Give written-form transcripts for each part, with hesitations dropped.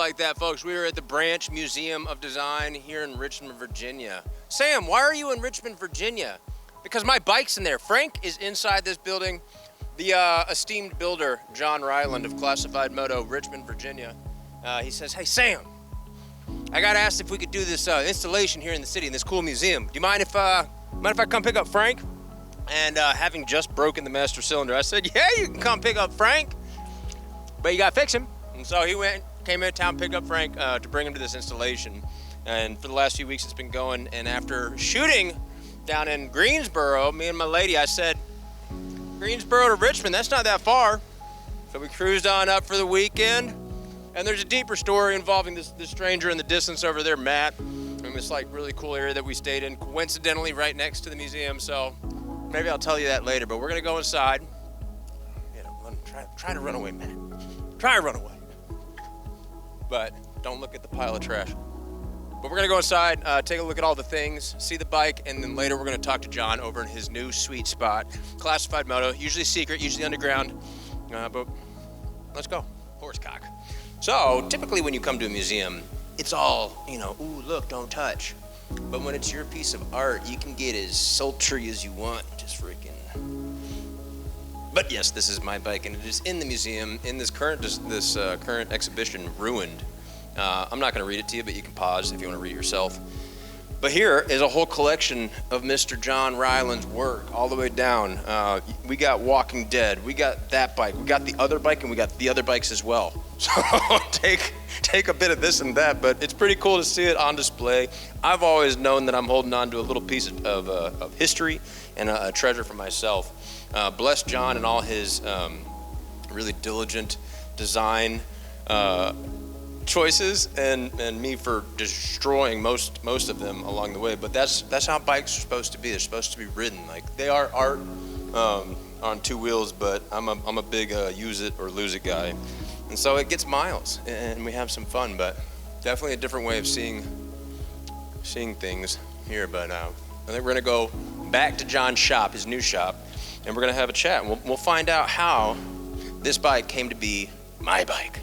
like that, folks. We are at the Branch Museum of Design here in Richmond, Virginia. Sam, why are you in Richmond, Virginia? Because my bike's in there. Frank is inside this building. The esteemed builder, John Ryland of Classified Moto, Richmond, Virginia. He says, hey, Sam, I got asked if we could do this installation here in the city in this cool museum. Do you mind if I come pick up Frank? And having just broken the master cylinder, I said, yeah, you can come pick up Frank, but you gotta fix him. And so he came into town, picked up Frank to bring him to this installation. And for the last few weeks, it's been going. And after shooting down in Greensboro, me and my lady, I said, Greensboro to Richmond, that's not that far. So we cruised on up for the weekend. And there's a deeper story involving this stranger in the distance over there, Matt, in this like really cool area that we stayed in, coincidentally right next to the museum. So maybe I'll tell you that later, but we're gonna go inside. You know, try to run away, Matt. Try to run away. But don't look at the pile of trash. But we're gonna go inside, take a look at all the things, see the bike, and then later we're gonna talk to John over in his new sweet spot, Classified Moto, usually secret, usually underground, but let's go, horsecock. So typically when you come to a museum, it's all, you know, ooh, look, don't touch. But when it's your piece of art, you can get as sultry as you want, just freaking. But yes, this is my bike, and it is in the museum in this current exhibition, Ruined. I'm not going to read it to you, but you can pause if you want to read it yourself. But here is a whole collection of Mr. John Ryland's work, all the way down. We got Walking Dead, we got that bike, we got the other bike, and we got the other bikes as well. So take a bit of this and that, but it's pretty cool to see it on display. I've always known that I'm holding on to a little piece of history and a treasure for myself. Bless John and all his really diligent design choices, and me for destroying most of them along the way. But that's how bikes are supposed to be. They're supposed to be ridden. Like, they are art on two wheels, but I'm a big use it or lose it guy. And so it gets miles, and we have some fun, but definitely a different way of seeing things here. But I think we're gonna go back to John's shop, his new shop, and we're gonna have a chat. And we'll find out how this bike came to be my bike.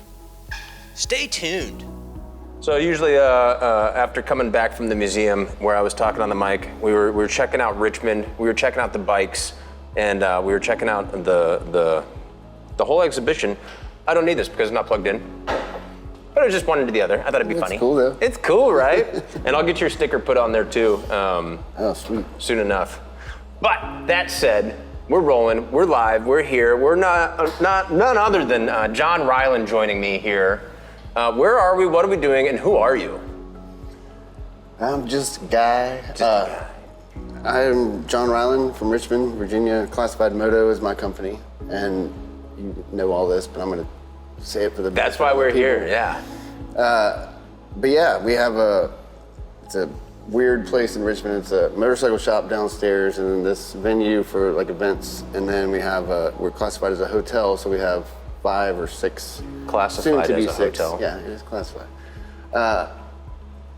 Stay tuned. So usually after coming back from the museum where I was talking on the mic, we were checking out Richmond, we were checking out the bikes, and we were checking out the whole exhibition. I don't need this because it's not plugged in. But I just one into the other. I thought it'd be funny. It's cool though. It's cool, right? And I'll get your sticker put on there too. Oh, sweet. Soon enough. But that said, we're rolling, we're live, we're here. We're none other than John Ryland joining me here. Where are we, what are we doing, and who are you? I'm just a guy. I'm John Ryland from Richmond, Virginia. Classified Moto is my company. And you know all this, but I'm gonna say it for the That's why we're here, yeah. But yeah, we have it's a weird place in Richmond. It's a motorcycle shop downstairs, and then this venue for like events. And then we have we're classified as a hotel, so we have 5 or 6 Classified as a hotel. Yeah, it is classified.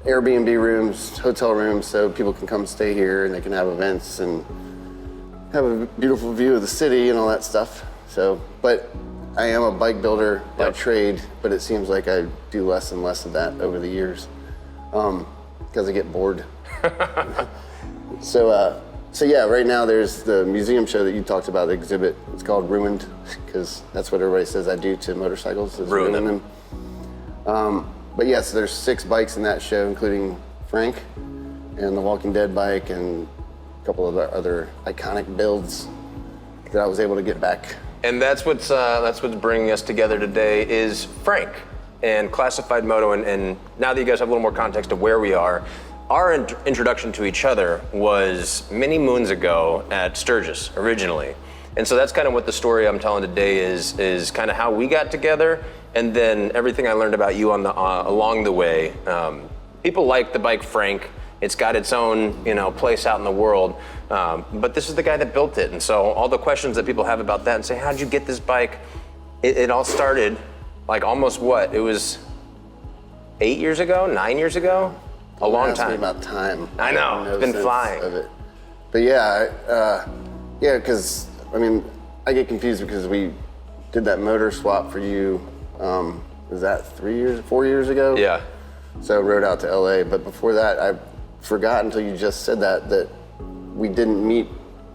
Airbnb rooms, hotel rooms, so people can come stay here and they can have events and have a beautiful view of the city and all that stuff. So, but I am a bike builder by trade, but it seems like I do less and less of that over the years because I get bored. So yeah, right now there's the museum show that you talked about, the exhibit. It's called Ruined, because that's what everybody says I do to motorcycles, is ruin them. But yes, there's 6 bikes in that show, including Frank and the Walking Dead bike and a couple of other iconic builds that I was able to get back. And that's what's bringing us together today is Frank and Classified Moto. And now that you guys have a little more context of where we are, our introduction to each other was many moons ago at Sturgis originally. And so that's kind of what the story I'm telling today is kind of how we got together, and then everything I learned about you on the along the way. People like the bike Frank. It's got its own, place out in the world. But this is the guy that built it. And so all the questions that people have about that and say, how'd you get this bike? It all started like almost what? It was 8 years ago, 9 years ago? A long time. About time. I know, it's been flying. Of it. But yeah, because I get confused because we did that motor swap for you was that 4 years ago? Yeah. So I rode out to LA, but before that, I forgot until you just said that we didn't meet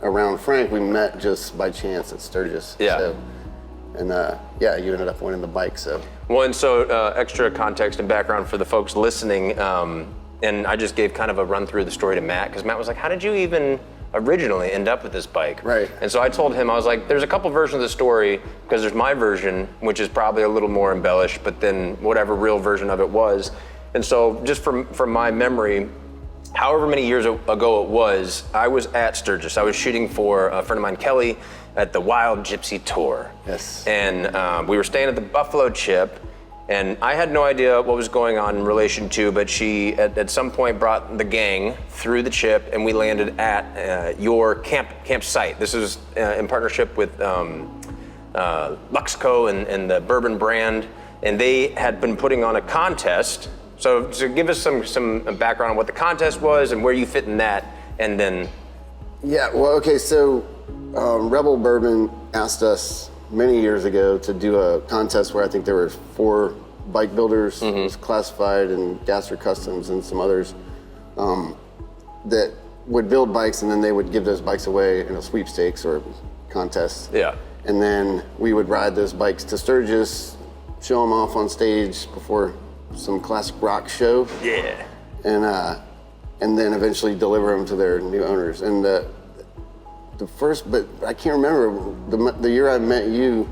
around Frank. We met just by chance at Sturgis. Yeah. So, and yeah, you ended up winning the bike, so. Well, and so extra context and background for the folks listening, and I just gave kind of a run through the story to Matt, because Matt was like, how did you even originally end up with this bike? Right. And so I told him, I was like, there's a couple versions of the story, because there's my version, which is probably a little more embellished, but then whatever real version of it was. And so just from my memory, however many years ago it was, I was at Sturgis. I was shooting for a friend of mine, Kelly, at the Wild Gypsy Tour. Yes. And we were staying at the Buffalo Chip, and I had no idea what was going on in relation to, but she at some point brought the gang through the Chip, and we landed at your campsite. This was in partnership with Luxco and the Bourbon brand, and they had been putting on a contest. So give us some background on what the contest was and where you fit in that, and then. Yeah, well, okay, so Rebel Bourbon asked us many years ago to do a contest where I think there were 4 bike builders, it was Classified and Gasser Customs and some others, that would build bikes, and then they would give those bikes away in a sweepstakes or contest. Yeah. And then we would ride those bikes to Sturgis, show them off on stage before some classic rock show. Yeah. And then eventually deliver them to their new owners. And the first, but I can't remember, the year I met you,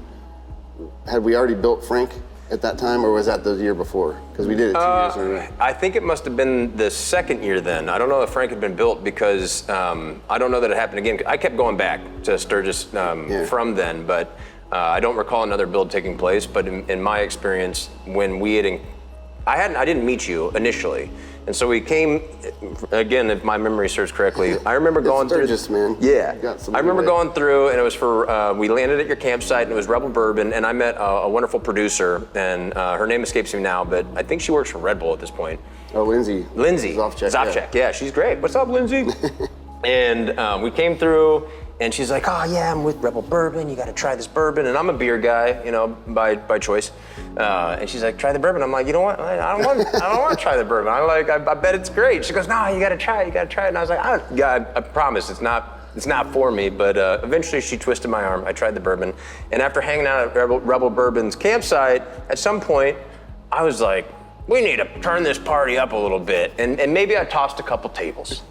had we already built Frank at that time, or was that the year before? Because we did it 2 years in a row. I think it must have been the second year then. I don't know if Frank had been built, because I don't know that it happened again. I kept going back to Sturgis from then, but I don't recall another build taking place. But in my experience, when we had, I didn't meet you initially. And so we came, again, if my memory serves correctly, I remember going through. Sturgis, man. Yeah. I remember going through, and it was for, we landed at your campsite, and it was Rebel Bourbon, and I met a wonderful producer, and her name escapes me now, but I think she works for Red Bull at this point. Oh, Lindsay. Zofchek, yeah, she's great. What's up, Lindsay? And we came through, and she's like, oh yeah, I'm with Rebel Bourbon, you gotta try this bourbon. And I'm a beer guy, you know, by choice. And she's like, try the bourbon. I'm like, you know what, I don't want to try the bourbon. I bet it's great. She goes, no, you gotta try it. And I was like, I promise, it's not for me. But eventually she twisted my arm. I tried the bourbon. And after hanging out at Rebel Bourbon's campsite, at some point, I was like, we need to turn this party up a little bit. And maybe I tossed a couple tables.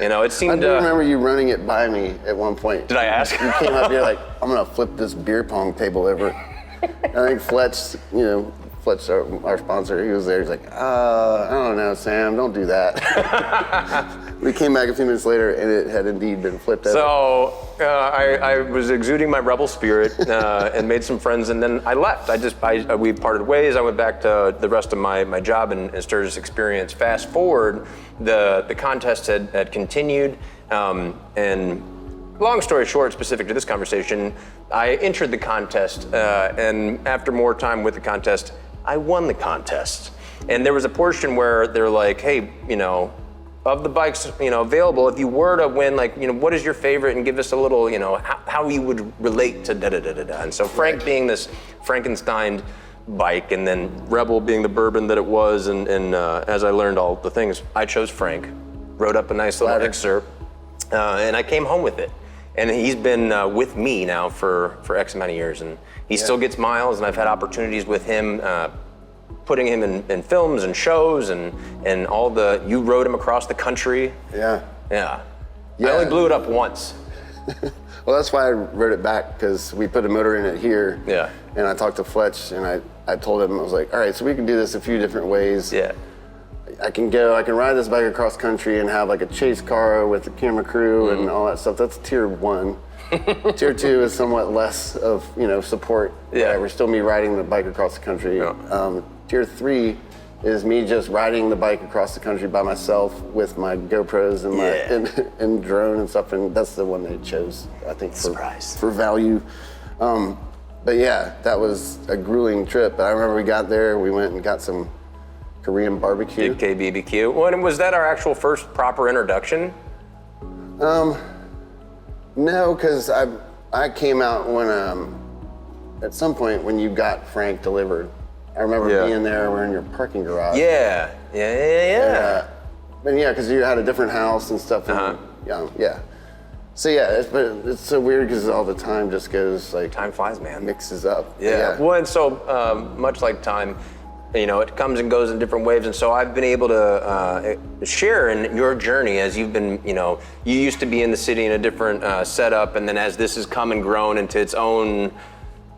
You know, it seemed. I do remember you running it by me at one point. Did I ask? You came up here like, I'm gonna flip this beer pong table over. I think Fletch, our sponsor, he was there. He's like, I don't know, Sam, don't do that. We came back a few minutes later, and it had indeed been flipped over. So I was exuding my rebel spirit and made some friends, and then I left. We parted ways. I went back to the rest of my job and Sturgis experience. Fast forward, the contest had continued, and long story short, specific to this conversation, I entered the contest, and after more time with the contest, I won the contest. And there was a portion where they're like, hey, you know, of the bikes, you know, available, if you were to win, like, you know, what is your favorite, and give us a little, you know, how you would relate to da-da-da-da-da. And so Frank being this Frankenstein bike, and then Rebel being the bourbon that it was, and as I learned all the things, I chose Frank, wrote up a nice little excerpt, and I came home with it. And he's been with me now for X amount of years, and he still gets miles, and I've had opportunities with him, putting him in films and shows, and all you rode him across the country. Yeah. I only blew it up once. Well, that's why I wrote it back, because we put a motor in it here. Yeah. And I talked to Fletch, and I told him, I was like, all right, so we can do this a few different ways. Yeah. I can ride this bike across country and have like a chase car with a camera crew and all that stuff. That's tier 1. Tier 2 is somewhat less of, you know, support. Yeah. We're still me riding the bike across the country. Yeah. Tier 3 is me just riding the bike across the country by myself with my GoPros and my and drone and stuff. And that's the one they chose, I think, for value. But yeah, that was a grueling trip. But I remember we got there, we went and got some Korean barbecue. Big K BBQ. When was that our actual first proper introduction? No, because I came out when at some point when you got Frank delivered, I remember being there. We're in your parking garage. Yeah. And yeah, because you had a different house and stuff. And, yeah. So yeah, it's so weird because all the time just goes like. Time flies, man. Mixes up. Yeah. Well, and so much like time, you know, it comes and goes in different waves. And so I've been able to share in your journey as you've been, you know, you used to be in the city in a different setup. And then as this has come and grown into its own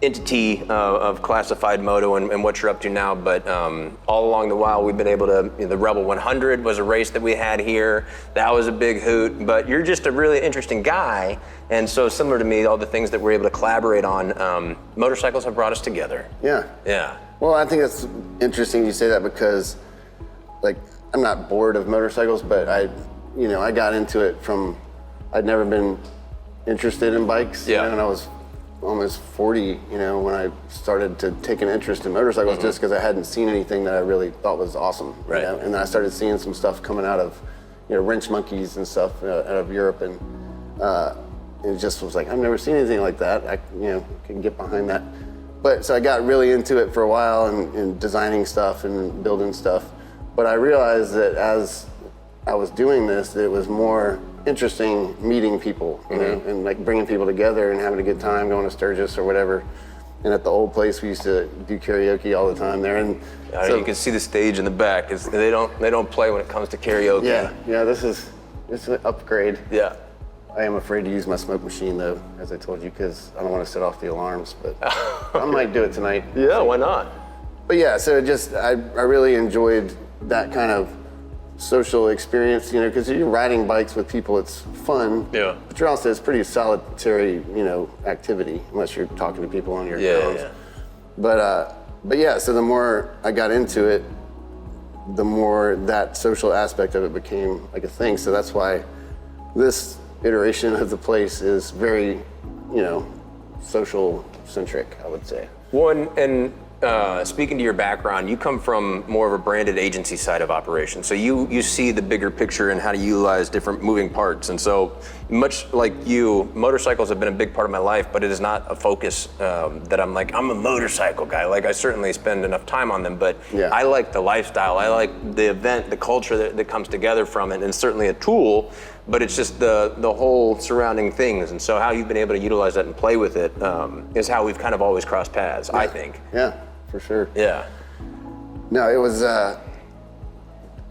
entity of Classified Moto and what you're up to now. But all along the while, we've been able to, you know, the Rebel 100 was a race that we had here. That was a big hoot. But you're just a really interesting guy. And so similar to me, all the things that we're able to collaborate on, motorcycles have brought us together. Yeah. Well, I think it's interesting you say that because, like, I'm not bored of motorcycles, but I got into it from, I'd never been interested in bikes. Yeah. You know, and I was almost 40, you know, when I started to take an interest in motorcycles just because I hadn't seen anything that I really thought was awesome. Right. You know? And then I started seeing some stuff coming out of, you know, wrench monkeys and stuff out of Europe, and it just was like, I've never seen anything like that. I, you know, can get behind that. But so I got really into it for a while and designing stuff and building stuff. But I realized that as I was doing this, that it was more interesting meeting people, you know, and like bringing people together and having a good time, going to Sturgis or whatever. And at the old place, we used to do karaoke all the time there. And so you can see the stage in the back. They don't play when it comes to karaoke. Yeah. This is an upgrade. Yeah. I am afraid to use my smoke machine though, as I told you, because I don't want to set off the alarms, but I might do it tonight. Yeah, why not? But yeah, so I really enjoyed that kind of social experience, you know, because you're riding bikes with people, it's fun. Yeah. But you're also, it's pretty solitary, you know, activity, unless you're talking to people on your phones. Yeah. But yeah, so the more I got into it, the more that social aspect of it became like a thing. So that's why this iteration of the place is very, you know, social centric, I would say. Well, and speaking to your background, you come from more of a branded agency side of operations. So you see the bigger picture and how to utilize different moving parts. And so much like you, motorcycles have been a big part of my life, but it is not a focus that I'm like, I'm a motorcycle guy. Like I certainly spend enough time on them, but I like the lifestyle. I like the event, the culture that comes together from it, and it's certainly a tool, but it's just the whole surrounding things. And so how you've been able to utilize that and play with it is how we've kind of always crossed paths, I think. Yeah, for sure. Yeah. No, it was,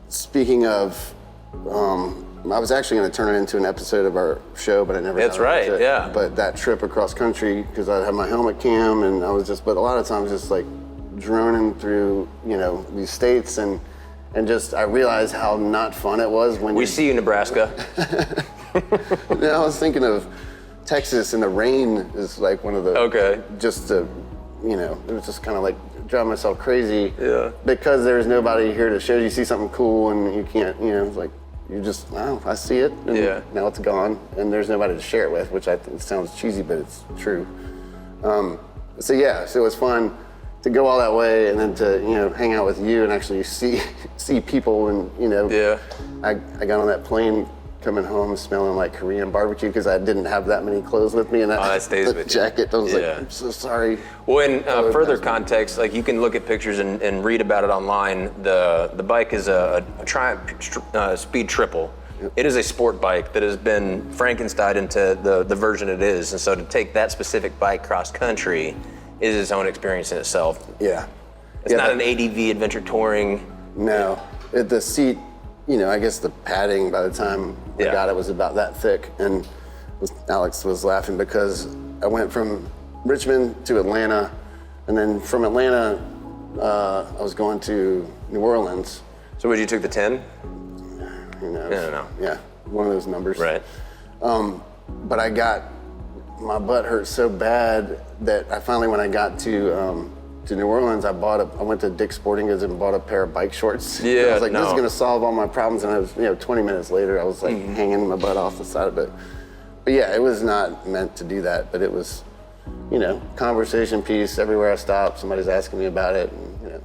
speaking of, I was actually going to turn it into an episode of our show, but I never That's right, it. yeah. But that trip across country, because I had my helmet cam, and I was just, but a lot of times just like droning through, you know, these states, and just, I realized how not fun it was when we see you, Nebraska. I was thinking of Texas, and the rain is like one of the, just to, you know, it was just kind of like driving myself crazy. Yeah. Because there's nobody here to show you see something cool, and you can't, you know, it's like, you just, wow, I see it, and now it's gone, and there's nobody to share it with, which I think sounds cheesy, but it's true. So it was fun to go all that way, and then to, you know, hang out with you and actually see people, and, you know, I got on that plane coming home smelling like Korean barbecue because I didn't have that many clothes with me, and that stays with jacket. I was like, I'm so sorry. Well, in further context, like you can look at pictures and read about it online. The bike is a Triumph Speed Triple. Yep. It is a sport bike that has been Frankenstein into the version it is, and so to take that specific bike cross country is its own experience in itself. Yeah. It's not an ADV adventure touring. No, the seat, you know, I guess the padding by the time I got it was about that thick, and Alex was laughing because I went from Richmond to Atlanta, and then from Atlanta, I was going to New Orleans. So you took the 10? Who knows? I don't know. Yeah, one of those numbers. Right. But my butt hurt so bad that I finally, when I got to New Orleans, I went to Dick's Sporting Goods and bought a pair of bike shorts. Yeah, I was like, this is gonna solve all my problems, and I was, you know, 20 minutes later, I was like hanging my butt off the side of it. But yeah, it was not meant to do that, but it was, you know, conversation piece. Everywhere I stopped, somebody's asking me about it, and, you know,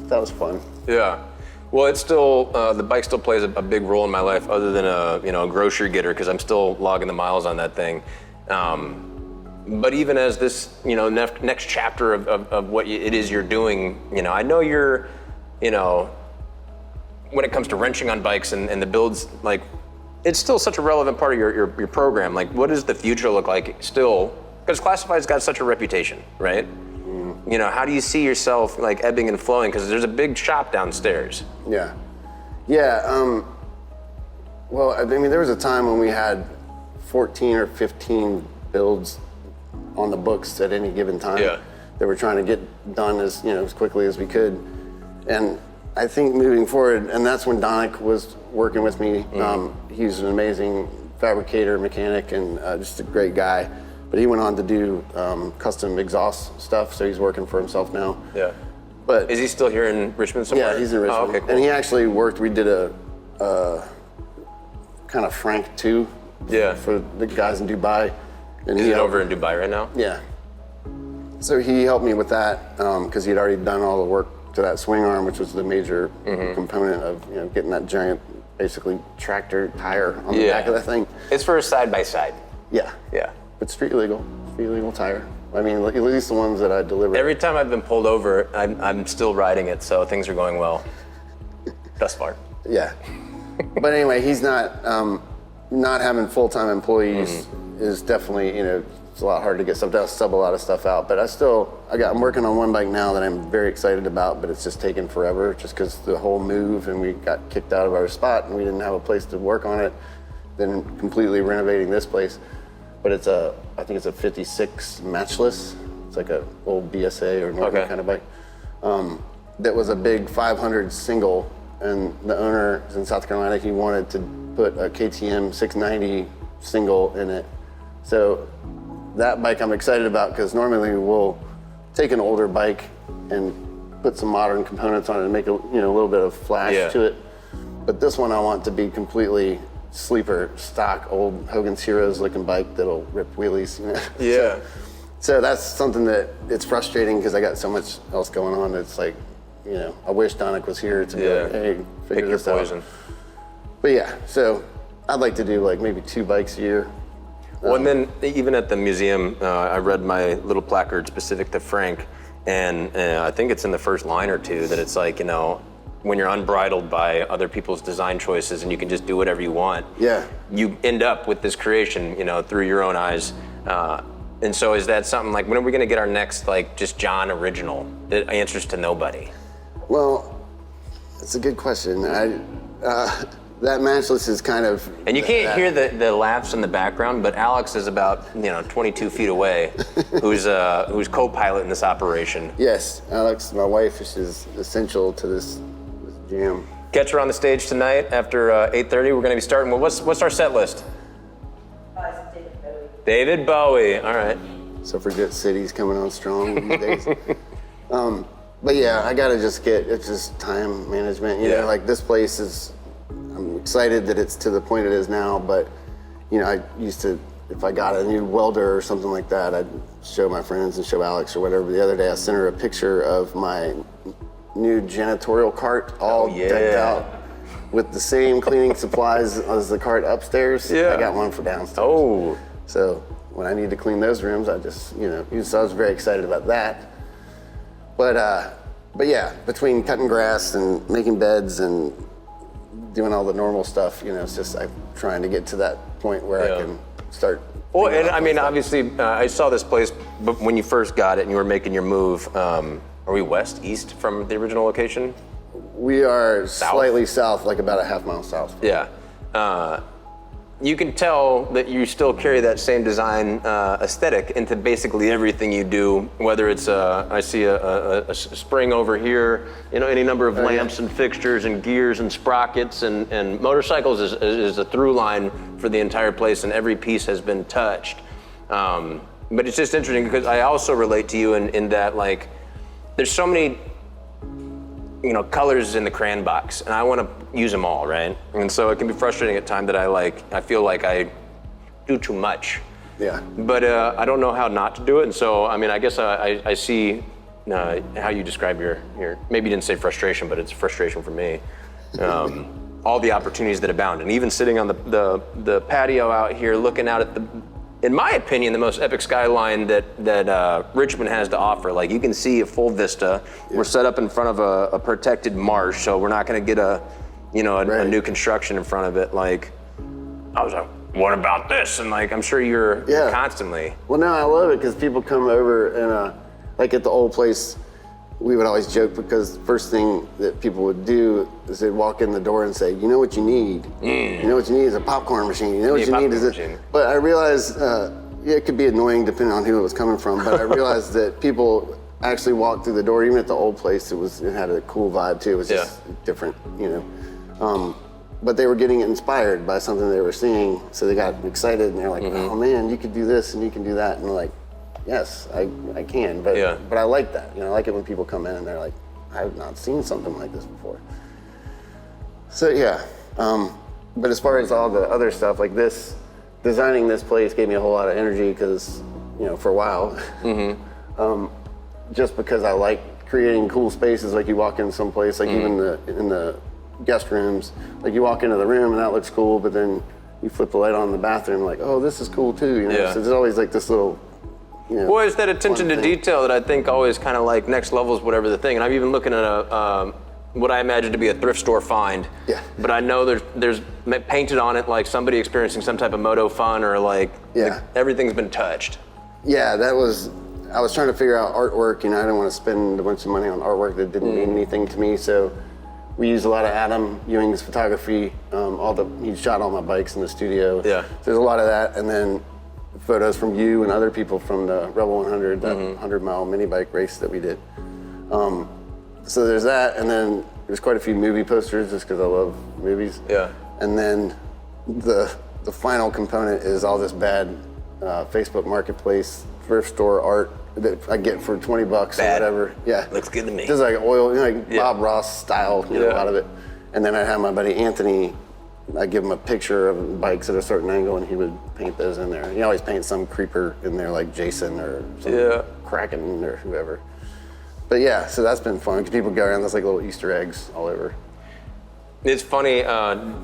that was fun. Yeah. Well, it's still, the bike still plays a big role in my life, other than a grocery getter, because I'm still logging the miles on that thing. But even as this, next chapter of what it is you're doing, I know you're, when it comes to wrenching on bikes and the builds, like, it's still such a relevant part of your program. Like, what does the future look like still? Because Classified's got such a reputation, right? How do you see yourself like ebbing and flowing? Because there's a big shop downstairs. Yeah. Well, I mean, there was a time when we had 14 or 15 builds on the books at any given time. Yeah. That we're trying to get done as quickly as we could. And I think moving forward, and that's when Donick was working with me. He's an amazing fabricator, mechanic, and just a great guy. But he went on to do custom exhaust stuff, so he's working for himself now. Yeah. But is he still here in Richmond somewhere? Yeah, he's in Richmond. Oh, okay, cool. And he actually worked, we did a kind of Frank 2 for the guys in Dubai. And he's over in Dubai right now? Yeah. So he helped me with that because he'd already done all the work to that swing arm, which was the major component of getting that giant, basically tractor tire on the back of that thing. It's for a side-by-side. Yeah. Yeah. But street legal tire. I mean, at least the ones that I deliver. Every time I've been pulled over, I'm still riding it, so things are going well thus far. Yeah. But anyway, he's not having full-time employees is definitely, it's a lot harder to get stuff out, sub a lot of stuff out. But I'm working on one bike now that I'm very excited about, but it's just taken forever just because the whole move and we got kicked out of our spot and we didn't have a place to work on it. Then completely renovating this place. But I think it's a 56 matchless. It's like a old BSA or Norton kind of bike. That was a big 500 single, and the owner is in South Carolina. He wanted to put a KTM 690 single in it. So that bike I'm excited about because normally we'll take an older bike and put some modern components on it and make a little bit of flash to it. But this one I want to be completely sleeper, stock, old Hogan's Heroes looking bike that'll rip wheelies. Yeah. So that's something that it's frustrating because I got so much else going on. It's like, I wish Donick was here to be like, hey, figure this out. But yeah, so I'd like to do like maybe 2 bikes a year. Well, and then even at the museum, I read my little placard specific to Frank, and I think it's in the first line or two that it's like, when you're unbridled by other people's design choices and you can just do whatever you want, you end up with this creation, through your own eyes. And so is that something like, when are we going to get our next, like, just John original that answers to nobody? Well, it's a good question. That matchless is kind of... And you can't hear the laughs in the background, but Alex is about 22 feet away, who's co-pilot in this operation. Yes, Alex, my wife, is essential to this jam. Catch her on the stage tonight after 8:30. We're going to be starting with what's our set list? David Bowie. David Bowie. All right. So Forget City's coming on strong these days. But yeah, I gotta it's just time management. Like this place is. I'm excited that it's to the point it is now, but I used to, if I got a new welder or something like that, I'd show my friends and show Alex or whatever. The other day I sent her a picture of my new janitorial cart all decked out with the same cleaning supplies as the cart upstairs. I got one for downstairs. Oh. So when I need to clean those rooms, I just, so I was very excited about that. But yeah, between cutting grass and making beds and doing all the normal stuff, it's just I'm trying to get to that point where I can start. Well, and I mean, obviously, I saw this place, but when you first got it and you were making your move, are we west, east from the original location? We are south? Slightly south, like about a half mile south. Yeah. You can tell that you still carry that same design aesthetic into basically everything you do, whether it's I see a spring over here, any number of lamps and fixtures and gears and sprockets and motorcycles is a through line for the entire place, and every piece has been touched. But it's just interesting because I also relate to you in that, like, there's so many colors in the crayon box, and I want to use them all, right? And so it can be frustrating at times that I feel like I do too much. Yeah. But I don't know how not to do it, and so I guess I see how you describe your maybe you didn't say frustration, but it's frustration for me. All the opportunities that abound, and even sitting on the patio out here, looking out at in my opinion, the most epic skyline that Richmond has to offer. Like, you can see a full vista. We're set up in front of a protected marsh, so we're not going to get a new construction in front of it. Like, I was like, what about this? And like, I'm sure you're constantly. Well, no, I love it because people come over and like at the old place, we would always joke because the first thing that people would do is they'd walk in the door and say, you know what you need? You know what you need is a popcorn machine. You know what you need is it. But I realized, it could be annoying depending on who it was coming from, but I realized that people actually walked through the door, even at the old place, it had a cool vibe too. It was just different, but they were getting inspired by something they were seeing, so they got excited and they're like, oh man, you could do this and you can do that. And they're like, yes, I can, but I like that. I like it when people come in and they're like, I have not seen something like this before. So but as far as all the other stuff, like this, designing this place gave me a whole lot of energy because, for a while, just because I like creating cool spaces, like you walk in someplace, like even in the guest rooms, like you walk into the room and that looks cool, but then you flip the light on in the bathroom, like, oh, this is cool too, So there's always like this little, Well, it's that attention to detail that I think always kind of like next levels whatever the thing. And I'm even looking at what I imagine to be a thrift store find. Yeah. But I know there's painted on it like somebody experiencing some type of moto fun or like everything's been touched. Yeah, I was trying to figure out artwork. I didn't want to spend a bunch of money on artwork that didn't mean anything to me. So we used a lot of Adam Ewing's photography. He shot all my bikes in the studio. Yeah. So there's a lot of that, and then photos from you and other people from the Rebel 100, that 100-mile mini bike race that we did. So there's that, and then there's quite a few movie posters just because I love movies. Yeah. And then the final component is all this bad Facebook Marketplace thrift store art that I get for $20 or whatever. Yeah. Looks good to me. Just like oil, Bob Ross style, a lot of it. And then I have my buddy Anthony, I give him a picture of bikes at a certain angle and he would paint those in there. He always paints some creeper in there like Jason or some Kraken or whoever. But so that's been fun because people go around, there's like little Easter eggs all over. It's funny,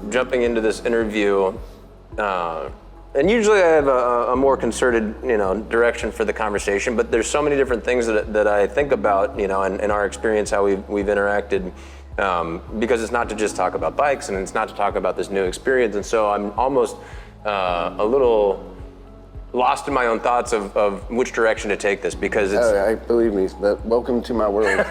jumping into this interview, and usually I have a more concerted, direction for the conversation, but there's so many different things that I think about, in our experience, how we've interacted, because it's not to just talk about bikes and it's not to talk about this new experience. And so I'm almost a little lost in my own thoughts of which direction to take this because it's... believe me, welcome to my world.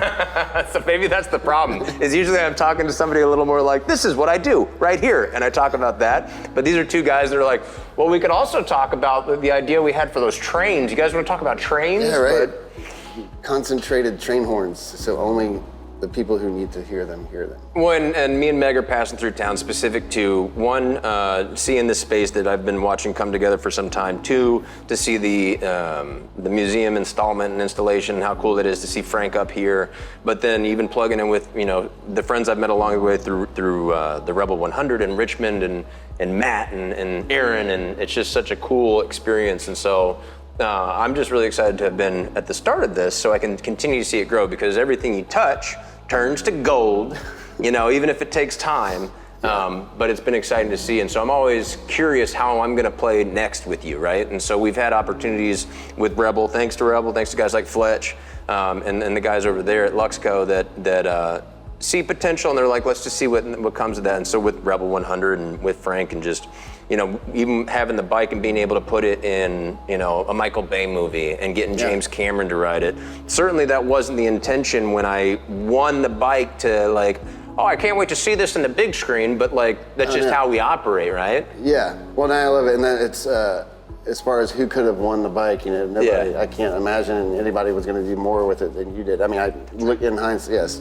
So maybe that's the problem, is usually I'm talking to somebody a little more like, this is what I do right here, and I talk about that. But these are two guys that are like, well, we could also talk about the idea we had for those trains. You guys want to talk about trains? Yeah, right. Concentrated train horns, so only the people who need to hear them. And me and Meg are passing through town specific to, one, seeing this space that I've been watching come together for some time, two, to see the museum installment and installation, how cool it is to see Frank up here, but then even plugging in with, the friends I've met along the way through the Rebel 100 and Richmond and Matt and Aaron, and it's just such a cool experience. And so I'm just really excited to have been at the start of this so I can continue to see it grow, because everything you touch turns to gold, even if it takes time, but it's been exciting to see. And so I'm always curious how I'm gonna play next with you, right? And so we've had opportunities with Rebel, thanks to guys like Fletch, and the guys over there at Luxco that see potential, and they're like, let's just see what comes of that. And so with Rebel 100 and with Frank, and just, even having the bike and being able to put it in, a Michael Bay movie and getting James Cameron to ride it. Certainly that wasn't the intention when I won the bike to like, oh, I can't wait to see this in the big screen, but like, that's just how we operate, right? Yeah, well, now I love it. And then it's, as far as who could have won the bike, nobody, I can't imagine anybody was gonna do more with it than you did. I mean, I look in hindsight, yes.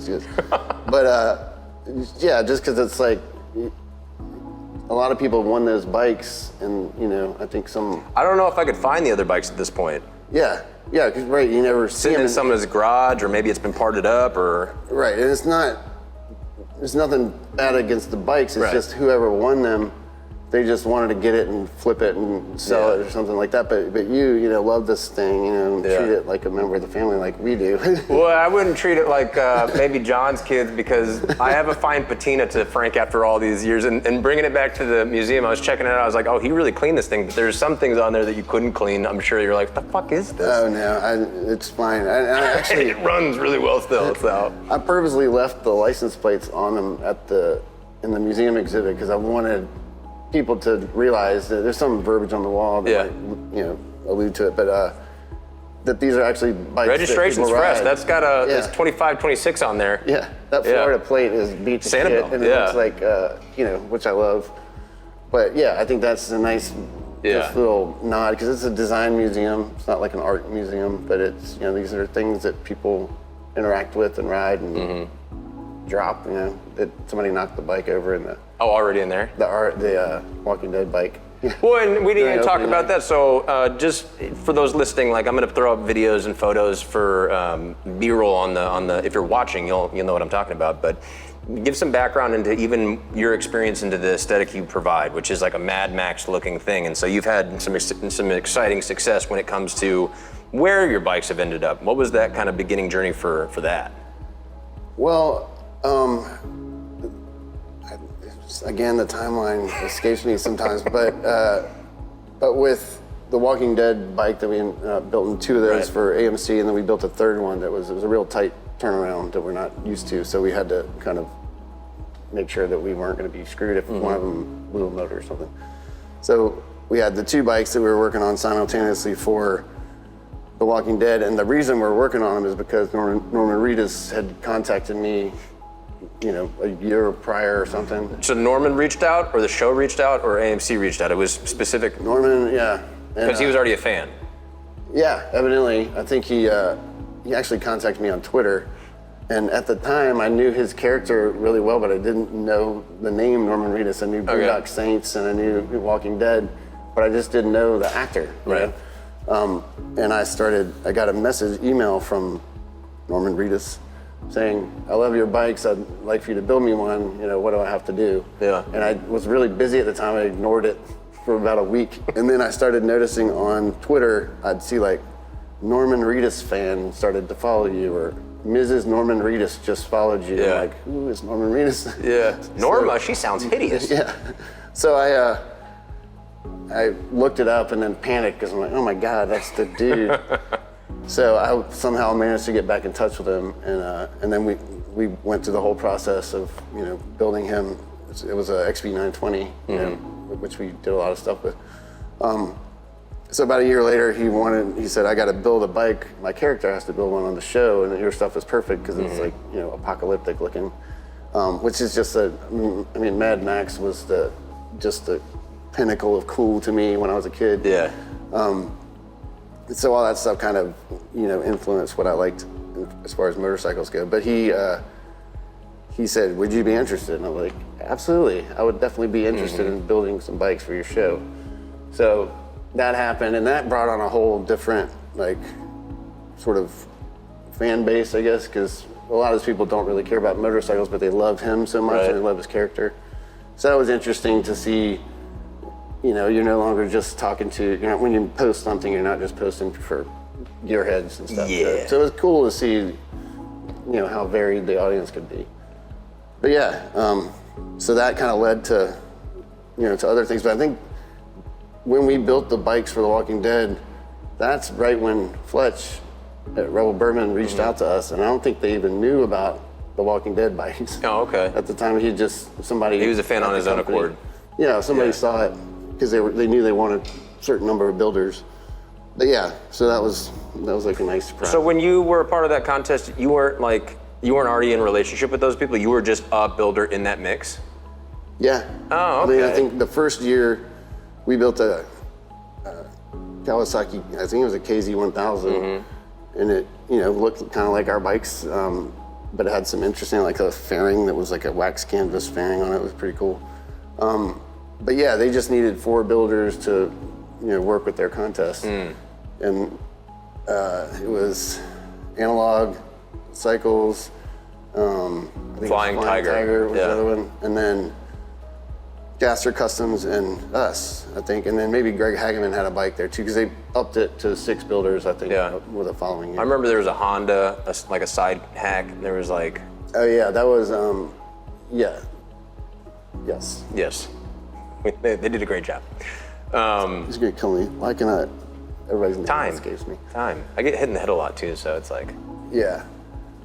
But just because it's like, a lot of people won those bikes, and I think some... I don't know if I could find the other bikes at this point. Yeah, because you never see them. Sitting in someone's garage, or maybe it's been parted up, or... Right, and there's nothing bad against the bikes, it's just whoever won them they just wanted to get it and flip it and sell it or something like that. But you know, love this thing, you know, and treat it like a member of the family like we do. Well, I wouldn't treat it like maybe John's kids, because I have a fine patina to Frank after all these years. And bringing it back to the museum, I was checking it out. I was like, oh, he really cleaned this thing. But there's some things on there that you couldn't clean. I'm sure you're like, the fuck is this? Oh no, it's fine. I actually, it runs really well still. So I purposely left the license plates on them in the museum exhibit because I wanted people to realize that there's some verbiage on the wall that might, you know, allude to it, but that these are actually bikes. Registration's that fresh. ride. That's got there's 25, 26 on there. Yeah, that Florida plate is beat to shit, and it looks like, you know, which I love. But yeah, I think that's a nice just little nod, because it's a design museum. It's not like an art museum, but it's, you know, these are things that people interact with and ride and drop, you know, that somebody knocked the bike over in the... Oh, already in there? The Walking Dead bike. Well, and we didn't even talk about that. So just for those listening, like, I'm going to throw up videos and photos for B-roll on the. If you're watching, you'll know what I'm talking about. But give some background into even your experience into the aesthetic you provide, which is like a Mad Max looking thing. And so you've had some exciting success when it comes to where your bikes have ended up. What was that kind of beginning journey for that? Well, again, the timeline escapes me sometimes, but with the Walking Dead bike that we built in two of those for AMC, and then we built a third one it was a real tight turnaround that we're not used to, so we had to kind of make sure that we weren't going to be screwed if one of them blew a motor or something. So we had the two bikes that we were working on simultaneously for The Walking Dead, and the reason we're working on them is because Norman Reedus had contacted me, you know, a year prior or something. So Norman reached out, or the show reached out, or AMC reached out? It was specific? Norman, yeah. Because he was already a fan. Yeah, evidently. I think he actually contacted me on Twitter. And at the time, I knew his character really well, but I didn't know the name Norman Reedus. I knew Boondock Saints and I knew Walking Dead, but I just didn't know the actor. Right. And I got a email from Norman Reedus saying, I love your bikes, I'd like for you to build me one, you know, what do I have to do? Yeah. And I was really busy at the time, I ignored it for about a week. And then I started noticing on Twitter, I'd see like, Norman Reedus fan started to follow you, or Mrs. Norman Reedus just followed you. Yeah. I'm like, who is Norman Reedus? Yeah. Norma, she sounds hideous. Yeah. So I looked it up and then panicked because I'm like, oh my God, that's the dude. So I somehow managed to get back in touch with him, and then we went through the whole process of, you know, building him. It was a XB920, you know, which we did a lot of stuff with. So about a year later, he said, I got to build a bike. My character has to build one on the show, and your stuff is perfect because it's like, you know, apocalyptic looking, which is just Mad Max was just the pinnacle of cool to me when I was a kid. Yeah. So all that stuff kind of, you know, influenced what I liked as far as motorcycles go. But he said, would you be interested? And I was like, absolutely. I would definitely be interested in building some bikes for your show. So that happened, and that brought on a whole different, like, sort of fan base, I guess, because a lot of those people don't really care about motorcycles, but they love him so much and they love his character. So that was interesting to see. You know, you're no longer just talking to, you know, when you post something, you're not just posting for gearheads and stuff. Yeah. So it was cool to see, you know, how varied the audience could be. But yeah, so that kind of led to, you know, to other things. But I think when we built the bikes for The Walking Dead, that's right when Fletch at Rebel Bourbon reached out to us, and I don't think they even knew about The Walking Dead bikes. Oh, okay. At the time, he was a fan on his own accord. Yeah, somebody saw it because they knew they wanted a certain number of builders. But yeah, so that was like a nice surprise. So when you were a part of that contest, you weren't already in a relationship with those people? You were just a builder in that mix? Yeah. Oh, okay. I think the first year we built a Kawasaki, I think it was a KZ1000, and it, you know, looked kind of like our bikes, but it had some interesting, like a fairing that was like a wax canvas fairing on it. It was pretty cool. But yeah, they just needed 4 builders to, you know, work with their contest. And it was Analog, Cycles, I think Flying Tiger was the other one, and then Gasser Customs and us, I think, and then maybe Greg Hageman had a bike there too, because they upped it to 6 builders, I think, with the following year. I remember there was a Honda, like a side hack. There was like. Oh yeah, that was yes. Yes, they did a great job. He's gonna kill me. Why cannot? Everybody's name Time escapes me. Time. I get hit in the head a lot too, so it's like. Yeah,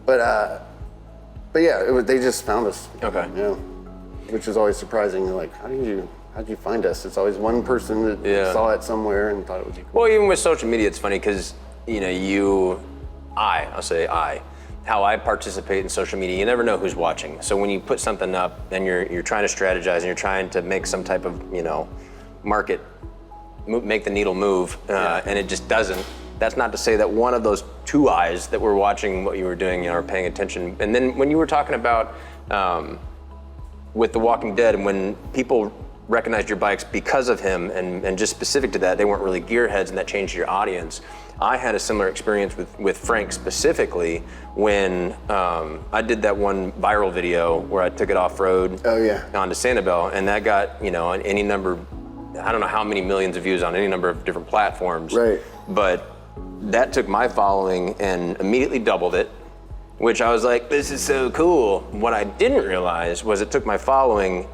but yeah, they just found us. Okay. You know, which is always surprising. Like, how'd you find us? It's always one person that saw it somewhere and thought it would be cool. Well, even with social media, it's funny because how I participate in social media, you never know who's watching. So when you put something up and you're trying to strategize and you're trying to make some type of market, make the needle move, and it just doesn't. That's not to say that one of those 2 eyes that were watching what you were doing are paying attention. And then when you were talking about with The Walking Dead, and when people recognized your bikes because of him, and just specific to that, they weren't really gearheads, and that changed your audience. I had a similar experience with Frank specifically when I did that one viral video where I took it off-road onto Sanibel, and that got on any number, I don't know how many millions of views on any number of different platforms. Right. But that took my following and immediately doubled it, which I was like, this is so cool. What I didn't realize was it took my following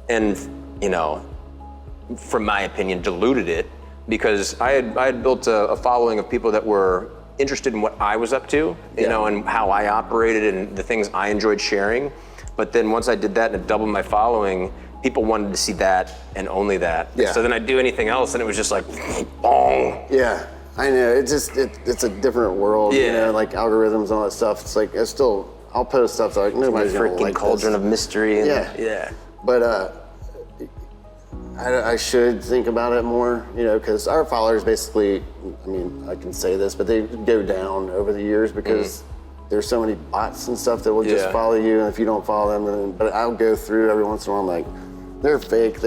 and, from my opinion, diluted it, because I had built a following of people that were interested in what I was up to, and how I operated and the things I enjoyed sharing. But then once I did that and it doubled my following, people wanted to see that and only that. Yeah. So then I'd do anything else and it was just like, boom. Yeah, I know. It's just it's a different world. Like algorithms and all that stuff. It's like I'll post stuff like nobody's gonna like cauldron of mystery. And yeah. But I should think about it more, because our followers basically, I mean, I can say this, but they go down over the years because there's so many bots and stuff that will just follow you, and if you don't follow them, but I'll go through every once in a while, I'm like, they're fake,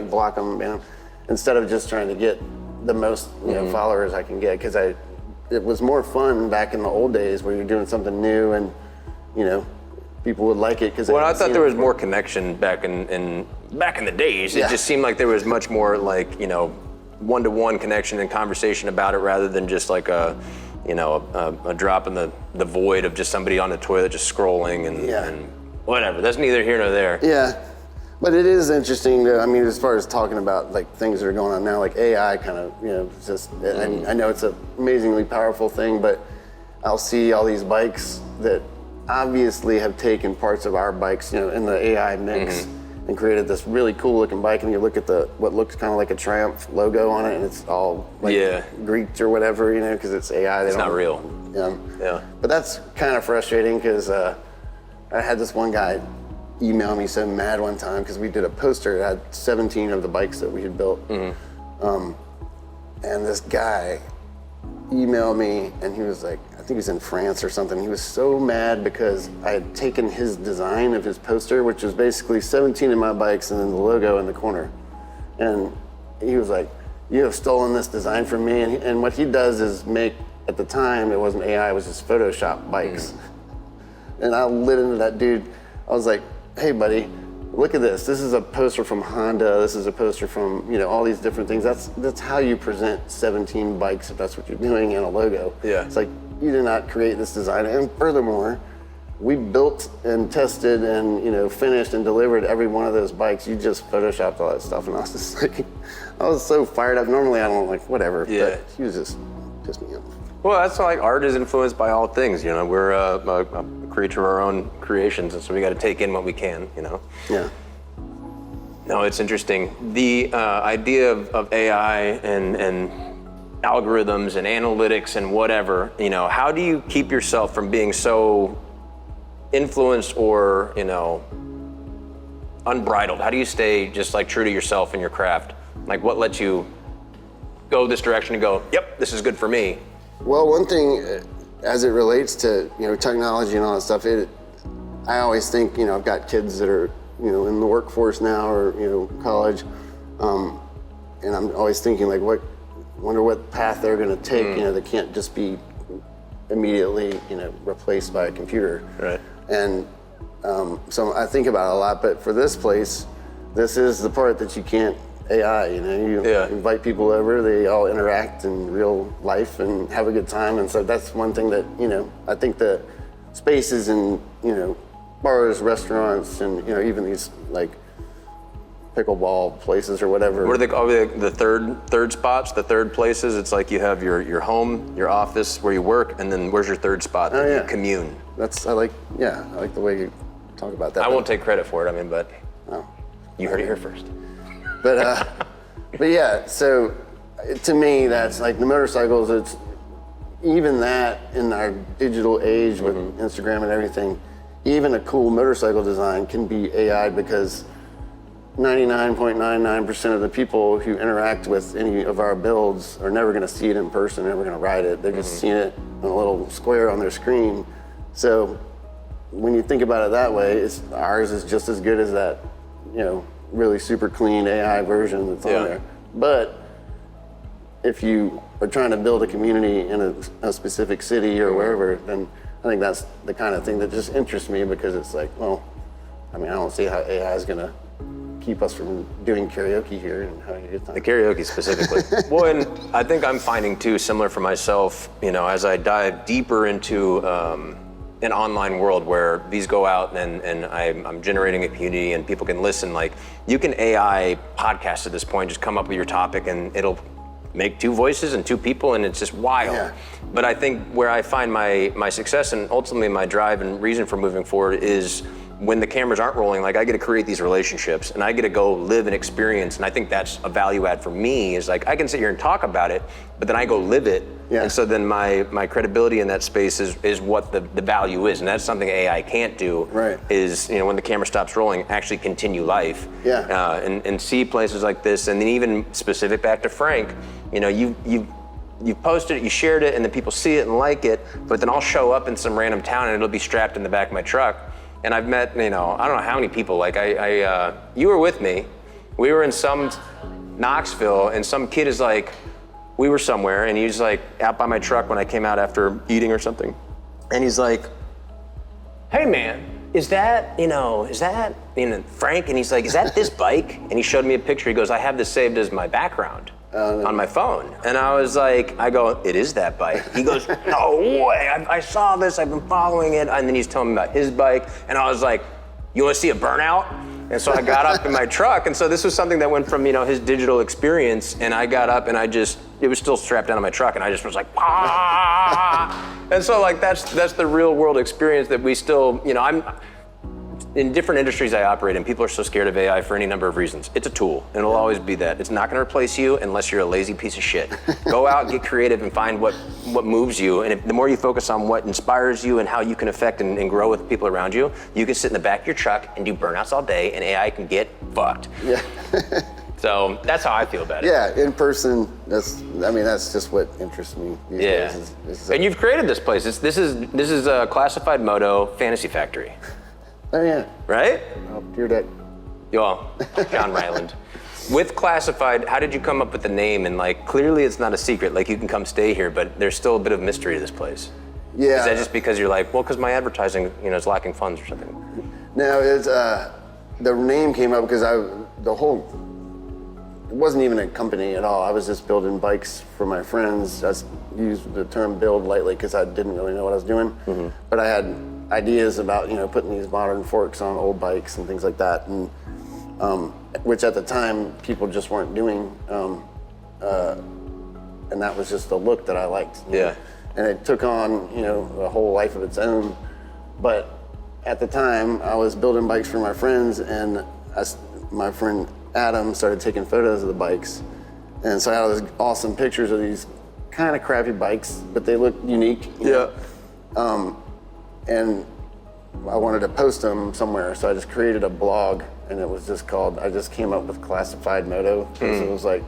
block them, instead of just trying to get the most followers I can get, because it was more fun back in the old days where you're doing something new and people would like it because. Well, I thought there was more connection back in the days. It just seemed like there was much more like one-to-one connection and conversation about it, rather than just like a drop in the void of just somebody on the toilet just scrolling and whatever. That's neither here nor there. Yeah, but it is interesting. I mean, as far as talking about like things that are going on now, like AI, kind of just. I know it's an amazingly powerful thing, but I'll see all these bikes that obviously have taken parts of our bikes, in the AI mix, and created this really cool looking bike. And you look at what looks kind of like a Triumph logo on it, and it's all like Greek or whatever, because it's AI. It's not real. Yeah. But that's kind of frustrating because I had this one guy email me so mad one time because we did a poster that had 17 of the bikes that we had built, and this guy emailed me, and he was like, I think he was in France or something. He was so mad because I had taken his design of his poster, which was basically 17 of my bikes and then the logo in the corner. And he was like, you have stolen this design from me. And what he does is make, at the time, it wasn't AI, it was just Photoshop bikes. And I lit into that dude. I was like, hey buddy, look at this. This is a poster from Honda. This is a poster from, all these different things. That's how you present 17 bikes, if that's what you're doing, and a logo. Yeah. It's like, you did not create this design. And furthermore, we built and tested and, finished and delivered every one of those bikes. You just Photoshopped all that stuff. And I was just like, I was so fired up. Normally I don't like whatever, but he was just pissed me off. Well, that's like art is influenced by all things. We're a creature of our own creations, and so we got to take in what we can. Yeah. No, it's interesting. The idea of AI and algorithms and analytics and whatever. How do you keep yourself from being so influenced or unbridled? How do you stay just like true to yourself and your craft? Like, what lets you go this direction and go, yep, this is good for me? Well, one thing, as it relates to technology and all that stuff, I always think I've got kids that are in the workforce now or college, and I'm always thinking like, wonder what path they're going to take. They can't just be immediately replaced by a computer. Right. And so I think about it a lot. But for this place, this is the part that you can't AI, you know, you invite people over, they all interact in real life and have a good time. And so that's one thing that, you know, I think the spaces in, you know, bars, restaurants, and, you know, even these like pickleball places or whatever. What are they called? The third spots, the third places? It's like you have your home, your office, where you work, and then where's your third spot that you commune? I like the way you talk about that. I won't take credit for it, I mean, but you heard it here first. But yeah, so to me, that's like the motorcycles, it's even that in our digital age with Instagram and everything, even a cool motorcycle design can be AI because 99.99% of the people who interact with any of our builds are never going to see it in person, never going to ride it. They're just seeing it on a little square on their screen. So when you think about it that way, ours is just as good as that, you know, really super clean AI version that's on there. But if you are trying to build a community in a specific city or wherever, then I think that's the kind of thing that just interests me because it's like, well, I mean, I don't see how AI is going to keep us from doing karaoke here and having a good time. The karaoke specifically. Well, and I think I'm finding too, similar for myself, you know, as I dive deeper into an online world where these go out and I'm generating a community and people can listen. Like, you can AI podcast at this point, just come up with your topic and it'll make two voices and two people, and it's just wild. Yeah. But I think where I find my success and ultimately my drive and reason for moving forward is when the cameras aren't rolling, like I get to create these relationships and I get to go live and experience. And I think that's a value add for me, is like I can sit here and talk about it, but then I go live it. Yeah. And so then my credibility in that space is what the value is. And that's something AI can't do, is, you know, when the camera stops rolling, actually continue life. Yeah. And see places like this. And then even specific back to Frank, you know, you posted it, you shared it, and then people see it and like it, but then I'll show up in some random town and it'll be strapped in the back of my truck. And I've met, you know, I don't know how many people, like you were with me. We were in some Knoxville, and some kid is like, we were somewhere, and he's like out by my truck when I came out after eating or something. And he's like, hey man, is that Frank? And he's like, is that this bike? And he showed me a picture. He goes, I have this saved as my background on my phone. And I was like, it is that bike. He goes, no way, I saw this, I've been following it. And then he's telling me about his bike. And I was like, you wanna see a burnout? And so I got up in my truck. And so this was something that went from, you know, his digital experience, and I got up and it was still strapped down to my truck, and I just was like, ah! And so like that's the real world experience that we still, you know, I'm in different industries I operate in, people are so scared of AI for any number of reasons. It's a tool, and it'll always be that. It's not gonna replace you unless you're a lazy piece of shit. Go out, get creative, and find what moves you, and the more you focus on what inspires you and how you can affect and grow with people around you, you can sit in the back of your truck and do burnouts all day, and AI can get fucked. Yeah. So that's how I feel about it. Yeah, in person, that's just what interests me these days. And you've created this place. This is a Classified Moto Fantasy Factory. Oh yeah. Right? Oh, dear that. Y'all, John Ryland. With Classified, how did you come up with the name? And like, clearly it's not a secret, like you can come stay here, but there's still a bit of mystery to this place. Yeah. Is that just because you're like, well, because my advertising, you know, is lacking funds or something? No, it's, the name came up because it wasn't even a company at all. I was just building bikes for my friends. I used the term build lightly because I didn't really know what I was doing. Mm-hmm. But I had ideas about, you know, putting these modern forks on old bikes and things like that, and which at the time people just weren't doing, and that was just the look that I liked. Yeah. And it took on, you know, a whole life of its own. But at the time, I was building bikes for my friends, and my friend Adam started taking photos of the bikes, and so I had these awesome pictures of these kind of crappy bikes, but they look unique. Yeah. And I wanted to post them somewhere, so I just created a blog, and it was just called, I just came up with Classified Moto, because it was like,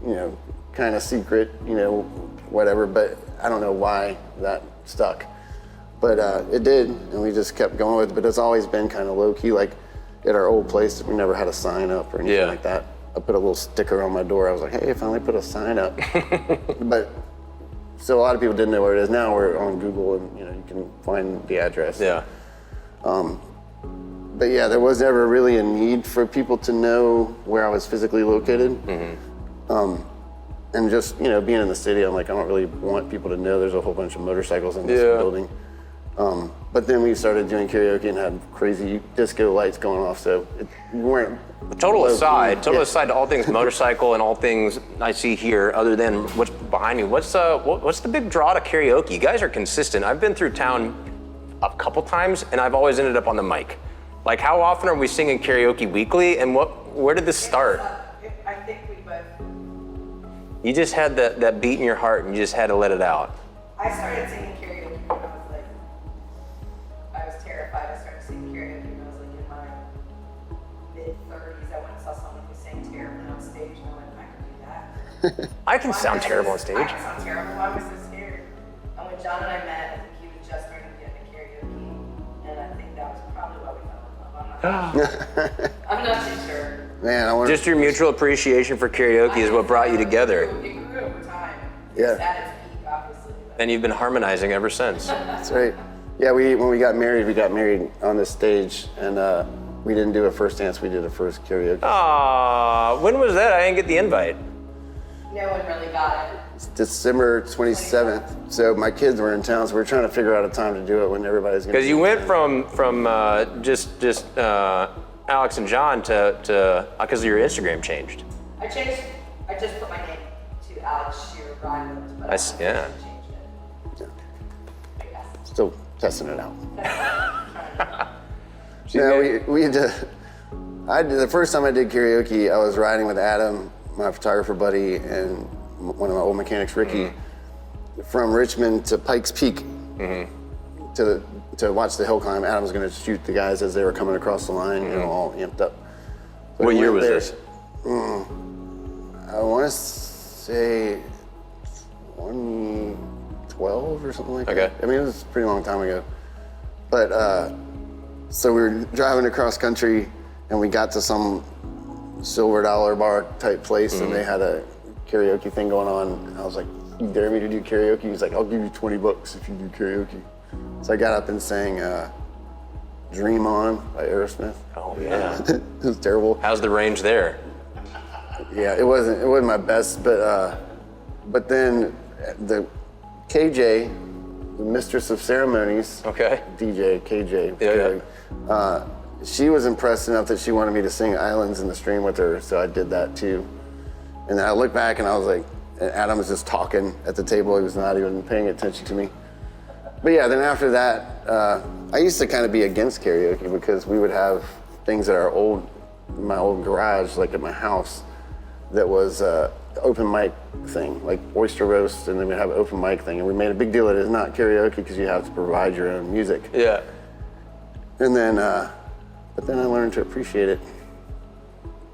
you know, kind of secret, you know, whatever, but I don't know why that stuck. But it did, and we just kept going with it, but it's always been kind of low-key. Like at our old place, we never had a sign up or anything like that. I put a little sticker on my door. I was like, hey, I finally put a sign up. But so a lot of people didn't know where it is. Now we're on Google, and you know, you can find the address. Yeah. But yeah, there was never really a need for people to know where I was physically located. And just, you know, being in the city, I'm like, I don't really want people to know there's a whole bunch of motorcycles in this building. But then we started doing karaoke and had crazy disco lights going off, so we weren't. Total aside to all things motorcycle and all things I see here, other than what's behind me, what's the big draw to karaoke? You guys are consistent. I've been through town a couple times and I've always ended up on the mic. Like, how often are we singing karaoke weekly, and where did this start? I think we both. You just had that beat in your heart and you just had to let it out. I started singing karaoke when I was terrified. I started singing karaoke when I was like in my mid-30s. I went and saw someone who sang terribly on stage, and I went, I can do that. I can sound terrible on stage. I can sound terrible. Why am I so scared? And when John and I met, I think he was just starting to get into karaoke, and I think that was probably why we fell in love. I'm not too sure. Man, I want Just your mutual appreciation for karaoke is what brought you together. It grew over time. Yeah. It's at its peak, obviously. And you've been harmonizing ever since. That's right. Yeah, when we got married on this stage, and we didn't do a first dance, we did a first karaoke. Aww, when was that? I didn't get the invite. No one really got it. It's December 27th, so my kids were in town, so we were trying to figure out a time to do it when everybody's gonna Because you went from just Alex and John to because your Instagram changed. I just put my name to Alex Ryland, but I changed it. Yeah. Still testing it out. Yeah. We did. The first time I did karaoke, I was riding with Adam, my photographer buddy, and one of my old mechanics, Ricky, from Richmond to Pikes Peak to watch the hill climb. Adam was going to shoot the guys as they were coming across the line, you know, all amped up. So What year was this? I want to say 2012 or something like that. I mean, it was a pretty long time ago. But so we were driving across country, and we got to some silver dollar bar type place, and they had a karaoke thing going on. And I was like, "You dare me to do karaoke?" He's like, "I'll give you $20 if you do karaoke." So I got up and sang "Dream On" by Aerosmith. Oh yeah. It was terrible. How's the range there? Yeah, it wasn't my best, but then the KJ, the mistress of ceremonies, DJ KJ, she was impressed enough that she wanted me to sing "Islands in the Stream" with her, so I did that too. And then I looked back and I was like, and Adam was just talking at the table. He was not even paying attention to me. But yeah, then after that, I used to kind of be against karaoke because we would have things at my old garage, like at my house, that was open mic thing, like oyster roast, and then we'd have an open mic thing. And we made a big deal that it's not karaoke because you have to provide your own music. Yeah. And then, but then I learned to appreciate it.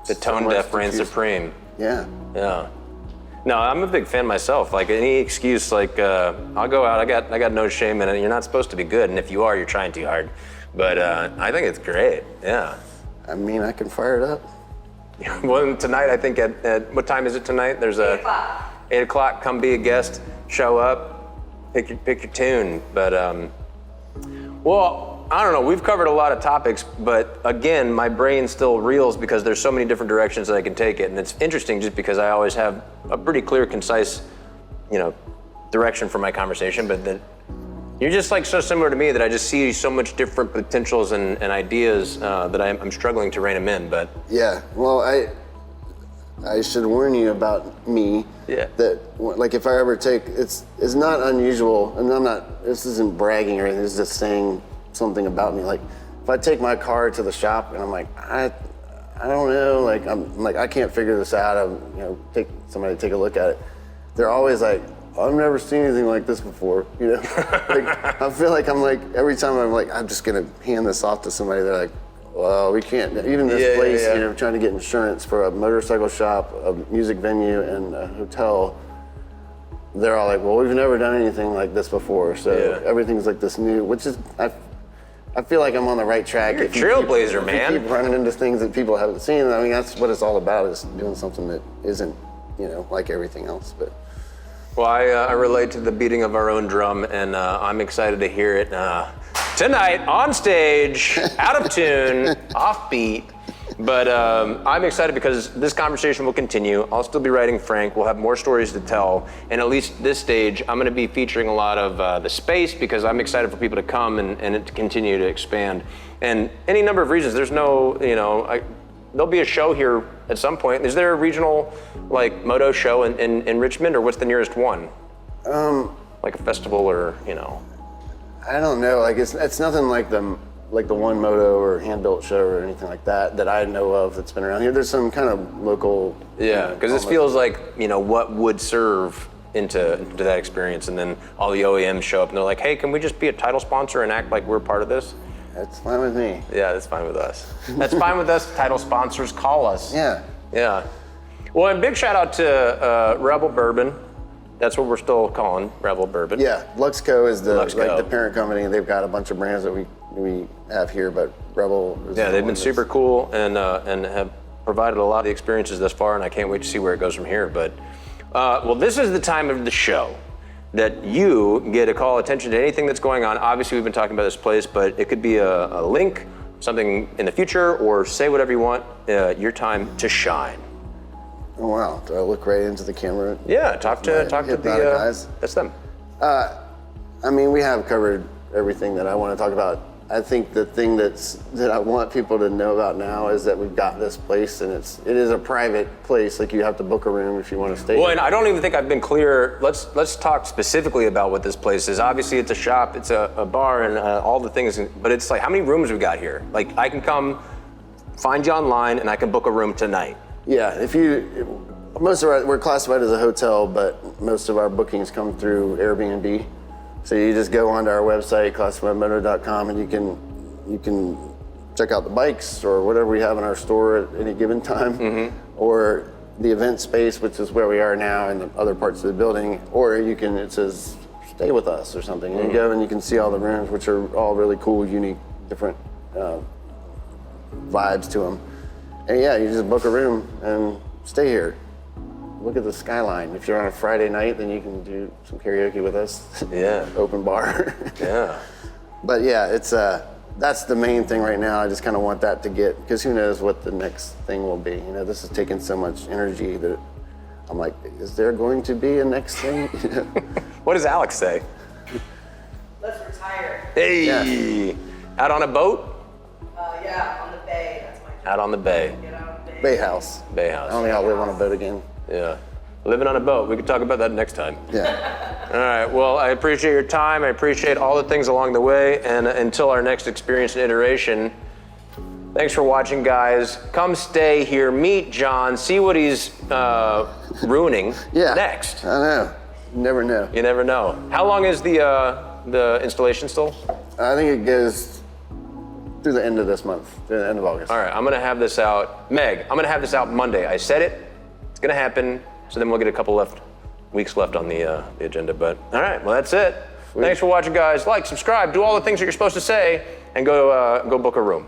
The tone deaf reigns supreme. Yeah. Yeah. No, I'm a big fan myself. Like any excuse, like I'll go out. I got no shame in it. You're not supposed to be good, and if you are, you're trying too hard. But I think it's great. Yeah. I mean, I can fire it up. Well, tonight I think at what time is it tonight? There's 8 o'clock. Come be a guest. Show up. Pick your tune. But well, I don't know. We've covered a lot of topics, but again, my brain still reels because there's so many different directions that I can take it, and it's interesting just because I always have a pretty clear, concise, direction for my conversation. But that you're just like so similar to me that I just see so much different potentials and ideas that I'm struggling to rein them in. But yeah, well, I should warn you about me. Yeah. That like if I ever it's not unusual, and this isn't bragging or anything. This is just saying something about me. Like if I take my car to the shop and I'm like, I don't know, like I'm like I can't figure this out. Take somebody to take a look at it. They're always like, I've never seen anything like this before. Like I feel like I'm like every time I'm just gonna hand this off to somebody. They're like, well, we can't. Even this place, trying to get insurance for a motorcycle shop, a music venue, and a hotel. They're all like, well, we've never done anything like this before, so everything's like this new, which is I feel like I'm on the right track. You're a trailblazer, man. If you keep running into things that people haven't seen, I mean, that's what it's all about, is doing something that isn't, like everything else. But well, I relate to the beating of our own drum, and I'm excited to hear it. tonight on stage, out of tune, offbeat. But I'm excited because this conversation will continue. I'll still be writing Frank. We'll have more stories to tell. And at least this stage, I'm going to be featuring a lot of the space because I'm excited for people to come and it to continue to expand. And any number of reasons. There's no, there'll be a show here at some point. Is there a regional moto show in Richmond, or what's the nearest one? Like a festival, or I don't know. It's nothing like the One Moto or hand built show or anything like that I know of that's been around here. There's some kind of local. Yeah, because this feels like what would serve into that experience, and then all the OEMs show up and they're like, hey, can we just be a title sponsor and act like we're part of this? That's fine with me. Yeah, that's fine with us. That's fine with us. Title sponsors, call us. Yeah. Yeah. Well, and big shout out to Rebel Bourbon. That's what we're still calling Rebel Bourbon. Yeah, Luxco is the Luxco. parent company. They've got a bunch of brands that we have here, but Rebel is Yeah, the they've one been super cool and have provided a lot of the experiences thus far, and I can't wait to see where it goes from here. But well, this is the time of the show that you get to call attention to anything that's going on. Obviously, we've been talking about this place, but it could be a link, something in the future, or say whatever you want. Your time to shine. Oh wow! Do I look right into the camera? Yeah, talk to hypnotic the eyes? That's them. I mean, we have covered everything that I want to talk about. I think the thing that I want people to know about now is that we've got this place, and it is a private place. Like, you have to book a room if you want to stay. Well, here. and I don't even think I've been clear. Let's talk specifically about what this place is. Obviously, it's a shop, it's a bar, and all the things. But it's like, how many rooms we got here? Like, I can come find you online, and I can book a room tonight. Yeah, we're classified as a hotel, but most of our bookings come through Airbnb. So you just go onto our website, classifiedmoto.com, and you can check out the bikes or whatever we have in our store at any given time, or the event space, which is where we are now, in the other parts of the building, or it says stay with us or something. And you go and you can see all the rooms, which are all really cool, unique, different vibes to them. And yeah, you just book a room and stay here. Look at the skyline. If you're on a Friday night, then you can do some karaoke with us. Yeah. Open bar. Yeah. But yeah, that's the main thing right now. I just kind of want that to get, because who knows what the next thing will be. This is taking so much energy that I'm like, is there going to be a next thing? What does Alex say? Let's retire. Hey. Yeah. Out on a boat? Yeah, on the bay. That's my job. Out on the bay. Get on the bay. Bay house. Bay house. I don't think I'll live on a boat again. Yeah. Living on a boat. We could talk about that next time. Yeah. All right. Well, I appreciate your time. I appreciate all the things along the way. And until our next experience and iteration, thanks for watching, guys. Come stay here, meet John, see what he's ruining next. I know. You never know. You never know. How long is the installation still? I think it goes through the end of this month, through the end of August. All right. I'm going to have this out. Meg, I'm going to have this out Monday. I said it. It's going to happen. So then we'll get a couple weeks left on the agenda. But all right, well, that's it. Thanks for watching, guys. Like, subscribe, do all the things that you're supposed to say, and go book a room.